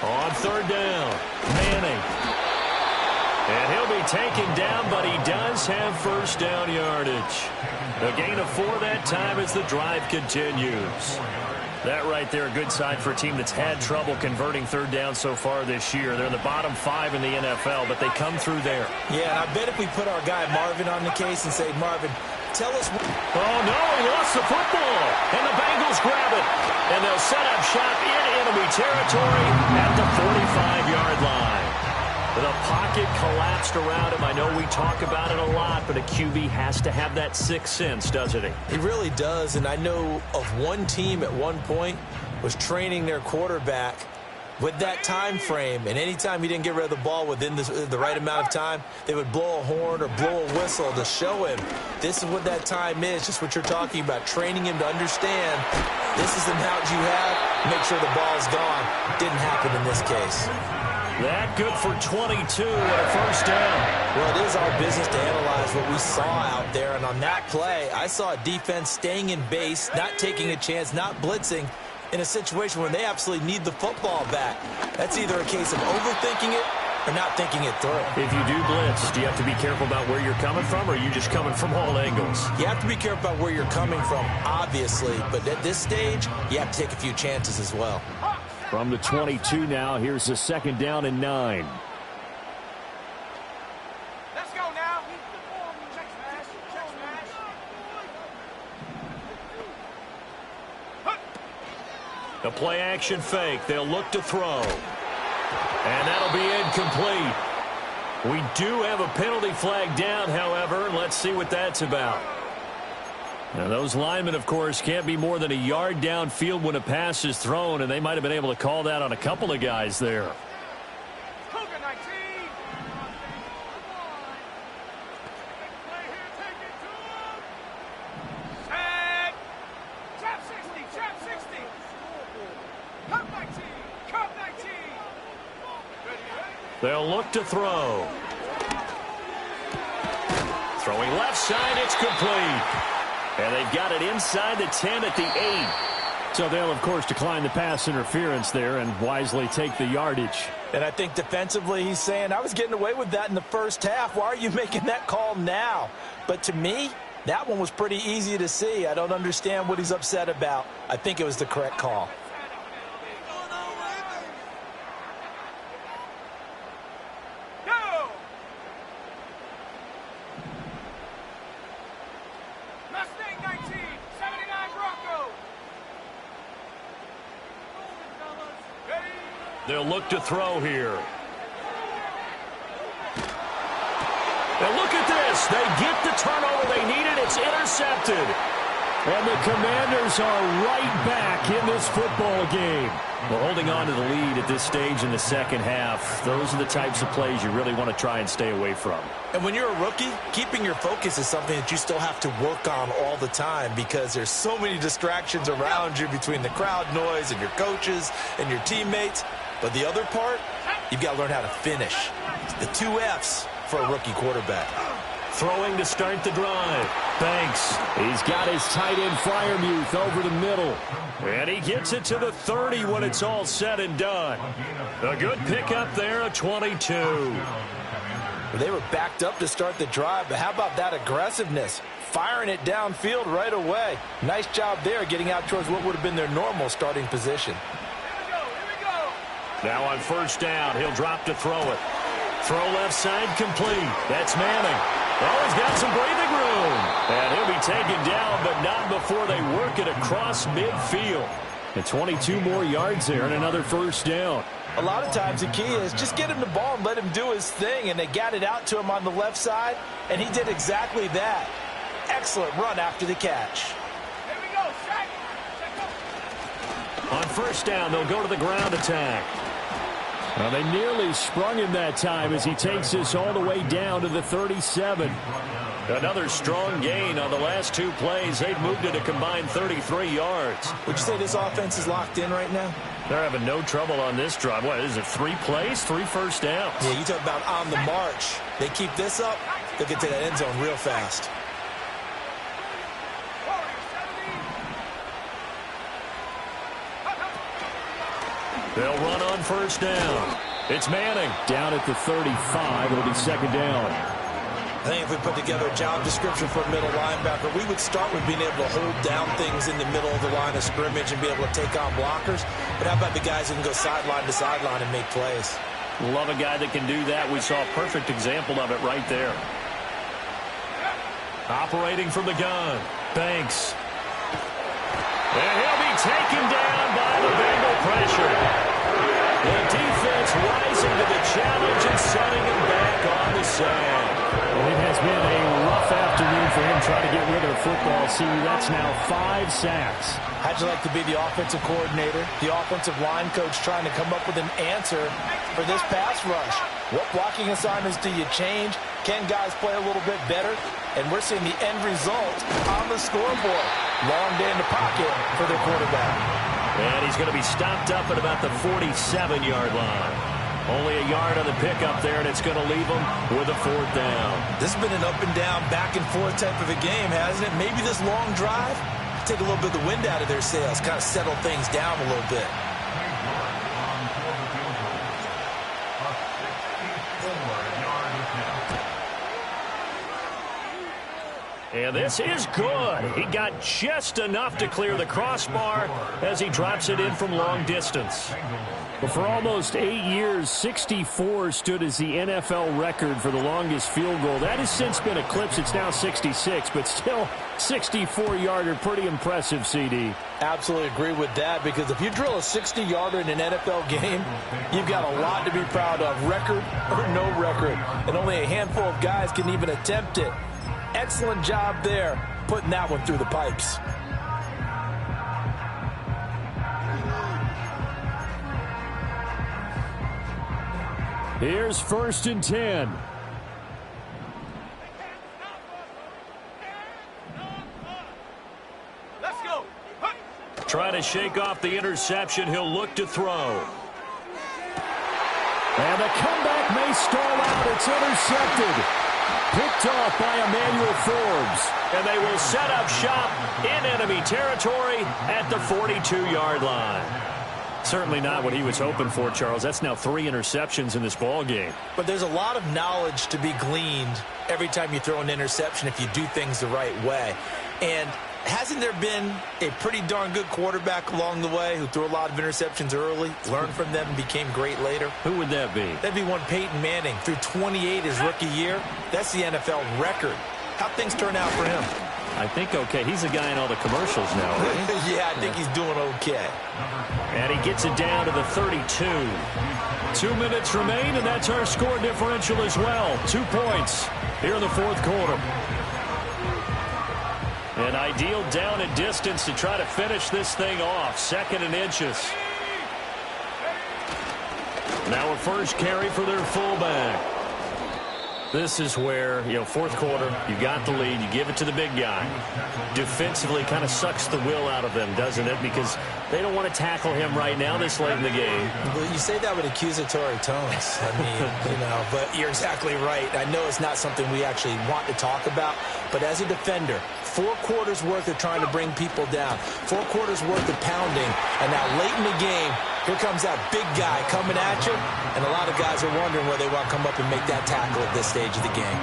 On third down, Manning. And he'll be taken down, but he does have first down yardage. A gain of 4 that time as the drive continues. That right there, a good sign for a team that's had trouble converting third down so far this year. They're in the bottom 5 in the NFL, but they come through there. Yeah, and I bet if we put our guy Marvin on the case and say, Marvin, tell us. Oh, no, he lost the football. And the Bengals grab it. And they'll set up shop in enemy territory at the 45-yard line. The pocket collapsed around him. I know we talk about it a lot, but a QB has to have that sixth sense, doesn't he? He really does, and I know of one team at one point was training their quarterback with that time frame, and anytime he didn't get rid of the ball within the right amount of time, they would blow a horn or blow a whistle to show him this is what that time is, just what you're talking about, training him to understand this is the amount you have, make sure the ball's gone. Didn't happen in this case. That good for 22 and a first down. Well, it is our business to analyze what we saw out there, and on that play, I saw a defense staying in base, not taking a chance, not blitzing in a situation where they absolutely need the football back. That's either a case of overthinking it or not thinking it through. If you do blitz, do you have to be careful about where you're coming from, or are you just coming from all angles? You have to be careful about where you're coming from, obviously, but at this stage, you have to take a few chances as well. From the 22 now, here's the second down and 9. Let's go now. Check smash. Check smash. The play action fake. They'll look to throw. And that'll be incomplete. We do have a penalty flag down, however. Let's see what that's about. Now, those linemen, of course, can't be more than a yard downfield when a pass is thrown, and they might have been able to call that on a couple of guys there. Cougar 19. They'll look to throw. Throwing left side, it's complete. And they've got it inside the 10 at the 8. So they'll, of course, decline the pass interference there and wisely take the yardage. And I think defensively he's saying, I was getting away with that in the first half. Why are you making that call now? But to me, that one was pretty easy to see. I don't understand what he's upset about. I think it was the correct call. They'll look to throw here. And look at this. They get the turnover they needed. It's intercepted. And the Commanders are right back in this football game. Well, holding on to the lead at this stage in the second half, those are the types of plays you really want to try and stay away from. And when you're a rookie, keeping your focus is something that you still have to work on all the time because there's so many distractions around you between the crowd noise and your coaches and your teammates. But the other part, you've got to learn how to finish. The 2 F's for a rookie quarterback. Throwing to start the drive. Banks. He's got his tight end Freiermuth over the middle. And he gets it to the 30 when it's all said and done. A good pickup there, a 22. They were backed up to start the drive, but how about that aggressiveness? Firing it downfield right away. Nice job there getting out towards what would have been their normal starting position. Now on first down, he'll drop to throw it. Throw left side complete. That's Manning. Oh, he's got some breathing room. And he'll be taken down, but not before they work it across midfield. And 22 more yards there and another first down. A lot of times the key is just get him the ball and let him do his thing. And they got it out to him on the left side, and he did exactly that. Excellent run after the catch. On first down, they'll go to the ground attack. Well, they nearly sprung him that time as he takes this all the way down to the 37. Another strong gain on the last 2 plays. They've moved it a combined 33 yards. Would you say this offense is locked in right now? They're having no trouble on this drive. What is it, 3 plays, 3 first downs? Yeah, you talk about on the march. They keep this up, they'll get to that end zone real fast. They'll run on first down. It's Manning. Down at the 35. It'll be second down. I think if we put together a job description for a middle linebacker, we would start with being able to hold down things in the middle of the line of scrimmage and be able to take on blockers. But how about the guys who can go sideline to sideline and make plays? Love a guy that can do that. We saw a perfect example of it right there. Operating from the gun. Banks. And he'll be taken down by the Bengal pressure. The defense rising to the challenge and setting him back on the sand. Well, it has been a rough afternoon for him trying to get rid of the football. See, that's now 5 sacks. How'd you like to be the offensive coordinator, the offensive line coach trying to come up with an answer for this pass rush? What blocking assignments do you change? Can guys play a little bit better? And we're seeing the end result on the scoreboard. Long day in the pocket for their quarterback. And he's going to be stopped up at about the 47-yard line. Only a yard on the pickup there, and it's going to leave him with a 4th down. This has been an up-and-down, back-and-forth type of a game, hasn't it? Maybe this long drive, take a little bit of the wind out of their sails, kind of settle things down a little bit. And this is good. He got just enough to clear the crossbar as he drops it in from long distance. Well, for almost 8 years, 64 stood as the NFL record for the longest field goal. That has since been eclipsed. It's now 66, but still 64-yarder. Pretty impressive, CD. Absolutely agree with that, because if you drill a 60-yarder in an NFL game, you've got a lot to be proud of, record or no record. And only a handful of guys can even attempt it. Excellent job there, putting that one through the pipes. Here's 1st and 10. Let's go. Trying to shake off the interception. He'll look to throw. And the comeback may stall out. It's intercepted. Picked off by Emmanuel Forbes. And they will set up shop in enemy territory at the 42-yard line. Certainly not what he was hoping for, Charles. That's now 3 interceptions in this ball game. But there's a lot of knowledge to be gleaned every time you throw an interception if you do things the right way. And hasn't there been a pretty darn good quarterback along the way who threw a lot of interceptions early, learned from them, and became great later? Who would that be? That'd be one Peyton Manning. Threw 28 his rookie year. That's the NFL record. How'd things turn out for him? I think okay. He's the guy in all the commercials now, right? Yeah, I think he's doing okay. And he gets it down to the 32. 2 minutes remain, and that's our score differential as well. 2 points here in the fourth quarter. An ideal down and distance to try to finish this thing off. 2nd and inches. Now a first carry for their fullback. This is where, fourth quarter, you got the lead, you give it to the big guy. Defensively kind of sucks the will out of them, doesn't it? Because they don't want to tackle him right now this late in the game. Well, you say that with accusatory tones. I mean, but you're exactly right. I know it's not something we actually want to talk about, but as a defender, 4 quarters worth of trying to bring people down, 4 quarters worth of pounding, and now late in the game, here comes that big guy coming at you, and a lot of guys are wondering whether they want to come up and make that tackle at this stage of the game.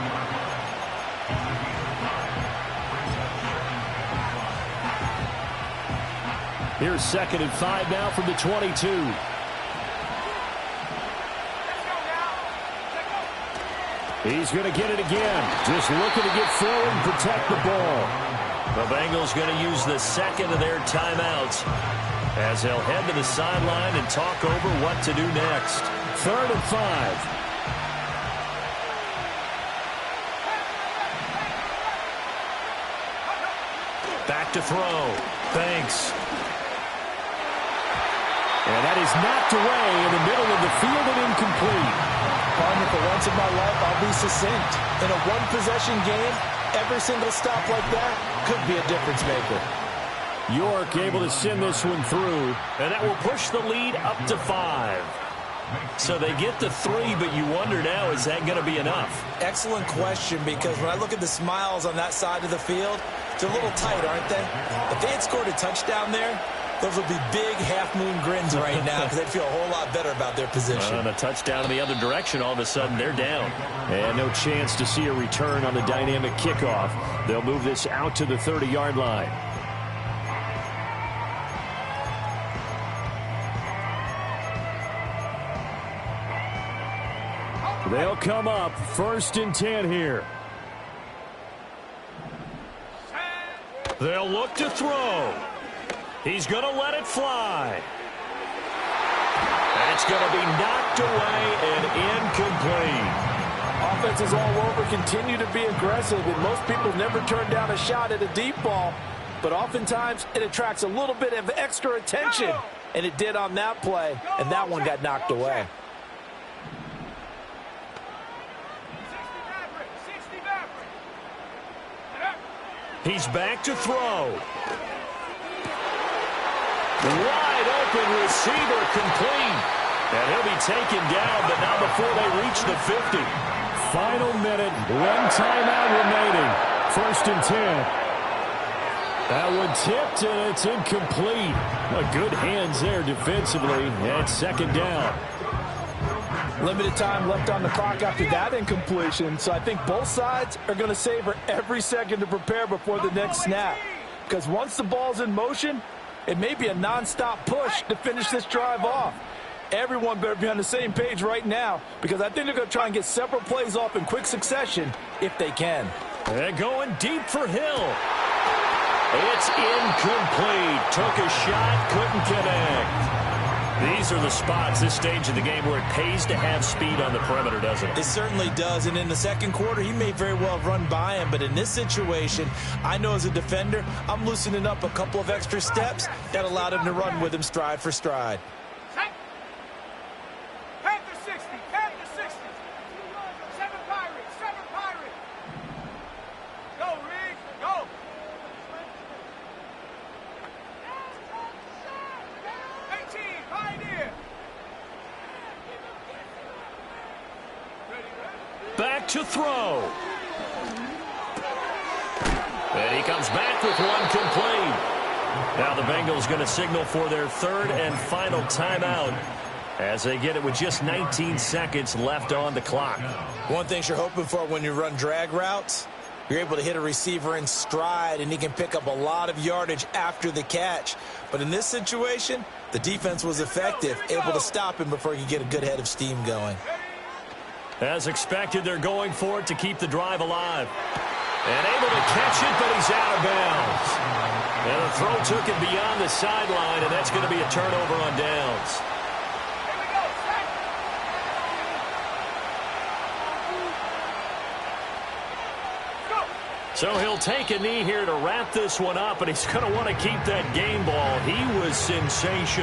Here's 2nd and 5 now from the 22. He's going to get it again. Just looking to get forward and protect the ball. The Bengals going to use the 2nd of their timeouts as they'll head to the sideline and talk over what to do next. 3rd and 5. Back to throw. Banks. And that is knocked away in the middle of the field and incomplete. Partner, for once in my life, I'll be succinct. In a one-possession game, every single stop like that could be a difference maker. York able to send this one through. And that will push the lead up to 5. So they get to 3, but you wonder now, is that going to be enough? Excellent question, because when I look at the smiles on that side of the field, they're a little tight, aren't they? If they had scored a touchdown there, those would be big half-moon grins right now because they'd feel a whole lot better about their position. And a touchdown in the other direction, all of a sudden they're down. And no chance to see a return on the dynamic kickoff. They'll move this out to the 30-yard line. They'll come up 1st and 10 here. They'll look to throw. He's going to let it fly. That's going to be knocked away and incomplete. Offenses all over continue to be aggressive, and most people never turn down a shot at a deep ball. But oftentimes, it attracts a little bit of extra attention, and it did on that play, and that one got knocked away. He's back to throw. Wide open receiver complete. And he'll be taken down, but not before they reach the 50. Final minute, 1 timeout remaining. 1st and 10. That one tipped, and it's incomplete. Good hands there defensively, and 2nd down. Limited time left on the clock after that incompletion, so I think both sides are going to savor every second to prepare before the next snap. Because once the ball's in motion, it may be a non-stop push to finish this drive off. Everyone better be on the same page right now, because I think they're going to try and get several plays off in quick succession if they can. They're going deep for Hill. It's incomplete. Took a shot, couldn't connect. These are the spots, this stage of the game, where it pays to have speed on the perimeter, doesn't it? It certainly does, and in the 2nd quarter, he may very well have run by him, but in this situation, I know as a defender, I'm loosening up a couple of extra steps that allowed him to run with him stride for stride. Panther 60, Panther 60. 7 Pirates, 7 Pirates. Go, Riggs, go. back to throw. And he comes back with one complete. Now the Bengals going to signal for their third and final timeout as they get it with just 19 seconds left on the clock. One thing you're hoping for when you run drag routes, you're able to hit a receiver in stride, and he can pick up a lot of yardage after the catch. But in this situation, the defense was effective, able to stop him before he could get a good head of steam going. As expected, they're going for it to keep the drive alive. And able to catch it, but he's out of bounds. And the throw took him beyond the sideline, and that's going to be a turnover on downs. So he'll take a knee here to wrap this one up, and he's going to want to keep that game ball. He was sensational.